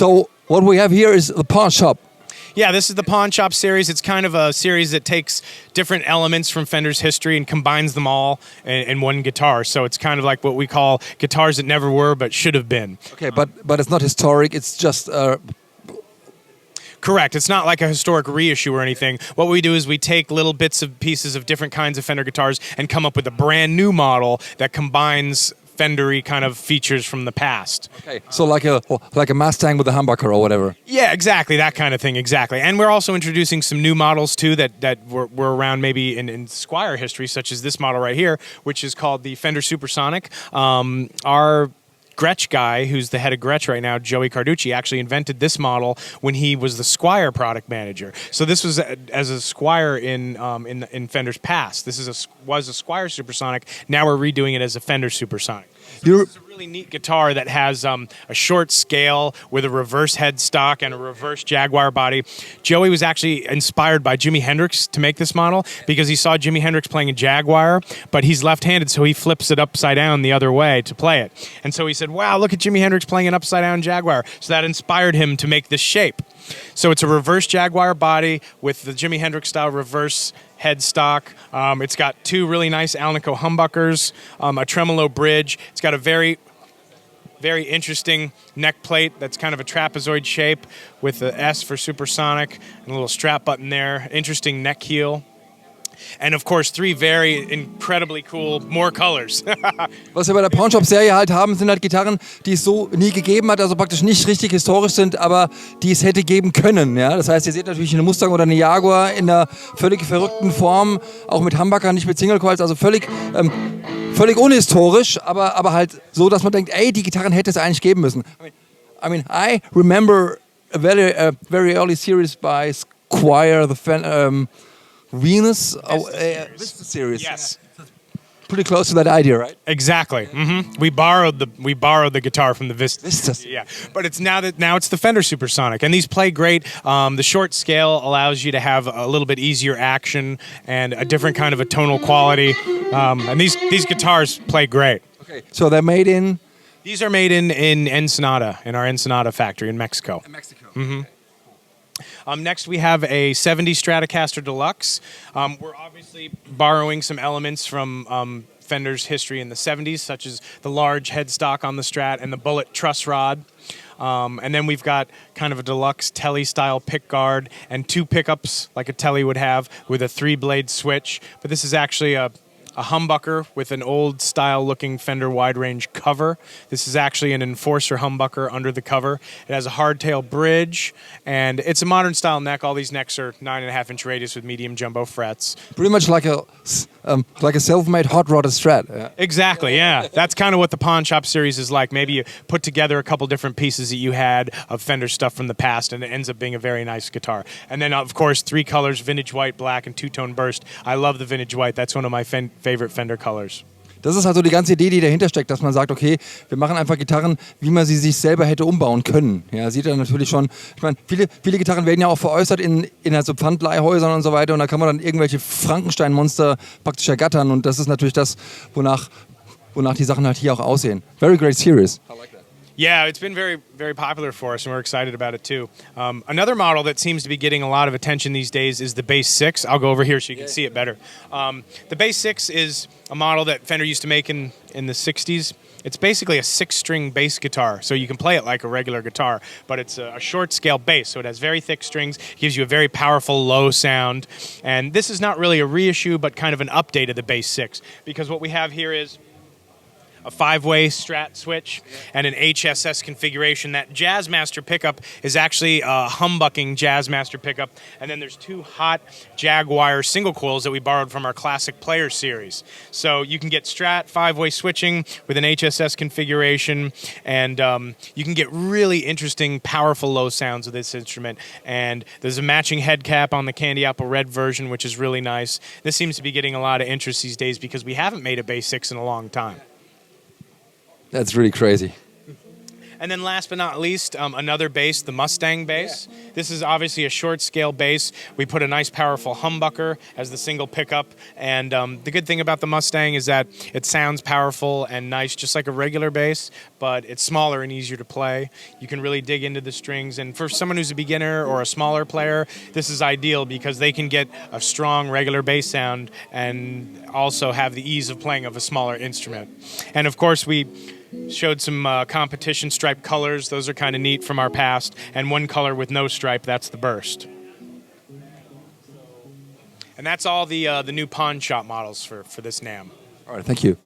So what we have here is the pawn shop. Yeah, this is the Pawn Shop series. It's kind of a series that takes different elements from Fender's history and combines them all in one guitar. So it's kind of like what we call guitars that never were but should have been. Okay, but it's not historic. It's just Correct. It's not like a historic reissue or anything. What we do is we take little bits of pieces of different kinds of Fender guitars and come up with a brand new model that combines Fender-y kind of features from the past. okay. So like a Mustang with a humbucker or whatever. Yeah, exactly. That kind of thing, exactly. And we're also introducing some new models, too, that were around maybe in Squier history, such as this model right here, which is called the Fender Supersonic. Our Gretsch guy, who's the head of Gretsch right now, Joey Carducci, actually invented this model when he was the Squier product manager. So this was as a Squier in Fender's past. This was a Squier Supersonic. Now we're redoing it as a Fender Supersonic. So this is a really neat guitar that has a short scale with a reverse headstock and a reverse Jaguar body. Joey was actually inspired by Jimi Hendrix to make this model because he saw Jimi Hendrix playing a Jaguar, but he's left-handed, so he flips it upside down the other way to play it. And so he said, wow, look at Jimi Hendrix playing an upside-down Jaguar. So that inspired him to make this shape. So it's a reverse Jaguar body with the Jimi Hendrix-style reverse headstock. It's got two really nice Alnico humbuckers, a tremolo bridge. It's got a very, very interesting neck plate that's kind of a trapezoid shape with the S for Supersonic and a little strap button there. Interesting neck heel. And of course, three very incredibly cool, more colors. Was wir bei der Pawnshop-Serie halt haben, sind halt Gitarren, die es so nie gegeben hat, also praktisch nicht richtig historisch sind, aber die es hätte geben können. Ja? Das heißt, ihr seht natürlich eine Mustang oder eine Jaguar in einer völlig verrückten Form, auch mit Humbucker, nicht mit Single Coils, also völlig unhistorisch, aber halt so, dass man denkt, ey, die Gitarren hätte es eigentlich geben müssen. I remember a very early series by Squier, the Venus Vista series. Yes. Pretty close to that idea, right? Exactly. We borrowed the guitar from the Vista. Vistas. Yeah, but it's now it's the Fender Supersonic, and these play great. The short scale allows you to have a little bit easier action and a different kind of a tonal quality. And these guitars play great. Okay, so they're made in. These are made in Ensenada, in our Ensenada factory in Mexico. Mexico. Mm-hmm. Next, we have a 70 Stratocaster Deluxe. We're obviously borrowing some elements from Fender's history in the 70s, such as the large headstock on the Strat and the bullet truss rod. And then we've got kind of a deluxe Tele-style pickguard and two pickups like a Tele would have with a 3-blade switch. But this is actually a humbucker with an old-style looking Fender wide-range cover. This is actually an Enforcer humbucker under the cover. It has a hardtail bridge, and it's a modern-style neck. All these necks are 9.5-inch radius with medium jumbo frets. Pretty much like a self-made hot rodded Strat. Yeah. Exactly, yeah. That's kind of what the Pawn Shop series is like. Maybe you put together a couple different pieces that you had of Fender stuff from the past, and it ends up being a very nice guitar. And then, of course, 3 colors, vintage white, black, and two-tone burst. I love the vintage white. That's one of my favorite Fender colors. Das ist also die ganze Idee, die dahinter steckt, dass man sagt, okay, wir machen einfach Gitarren, wie man sie sich selber hätte umbauen können. Ja, sieht er natürlich schon. Ich meine, viele Gitarren werden ja auch veräußert in so Pfandleihhäusern und so weiter, und da kann man dann irgendwelche Frankenstein-Monster praktisch ergattern, und das ist natürlich das, wonach die Sachen halt hier auch aussehen. Very great series. I like that. Yeah, it's been very, very popular for us, and we're excited about it too. Another model that seems to be getting a lot of attention these days is the Base 6. I'll go over here so you can see it better. The Base 6 is a model that Fender used to make in the 60s. It's basically a 6-string bass guitar, so you can play it like a regular guitar, but it's a short-scale bass, so it has very thick strings, gives you a very powerful low sound. And this is not really a reissue, but kind of an update of the Base 6, because what we have here is a 5-way Strat switch and an HSS configuration. That Jazzmaster pickup is actually a humbucking Jazzmaster pickup, and then there's 2 hot Jaguar single coils that we borrowed from our classic player series. So you can get Strat 5-way switching with an HSS configuration, and you can get really interesting, powerful low sounds with this instrument. And there's a matching head cap on the Candy Apple Red version, which is really nice. This seems to be getting a lot of interest these days because we haven't made a Base 6 in a long time. That's really crazy. And then last but not least, another bass, the Mustang Base. Yeah. This is obviously a short scale bass. We put a nice powerful humbucker as the single pickup. And the good thing about the Mustang is that it sounds powerful and nice, just like a regular bass, but it's smaller and easier to play. You can really dig into the strings. And for someone who's a beginner or a smaller player, this is ideal because they can get a strong regular bass sound and also have the ease of playing of a smaller instrument. And of course, we showed some competition stripe colors. Those are kind of neat from our past. And one color with no stripe, that's the Burst. And that's all the new pawn shop models for this NAMM. All right, thank you.